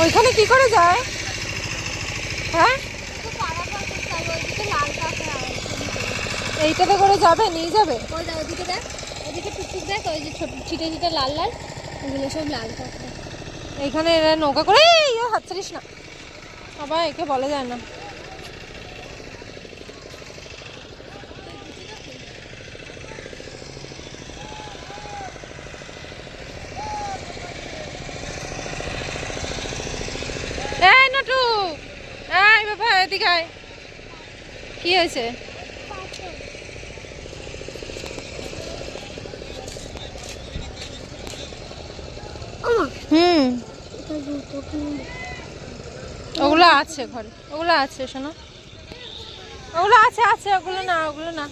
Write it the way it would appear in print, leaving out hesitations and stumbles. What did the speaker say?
ওইখানে কি করে যায়? হ্যাঁ, এইটাতে করে যাবে, নিয়ে যাবে। ওদিকে দেখ, ওদিকে টুকটুক দেখ, ওই যে ছোট ছিটে ছিটে লাল লাল, ওগুলো সব লাল কাঁকড়া। এইখানে এরা নৌকা করে, হাত ছাড়িস না, আবার একে বলা যায় না। এই নটু, এই বাবা এদিকে আয়। কি হয়েছে? হুম, ওগুলো আছে ঘরে, ওগুলো আছে শোনো, ওগুলো আছে আছে, ওগুলো না, ওগুলো না।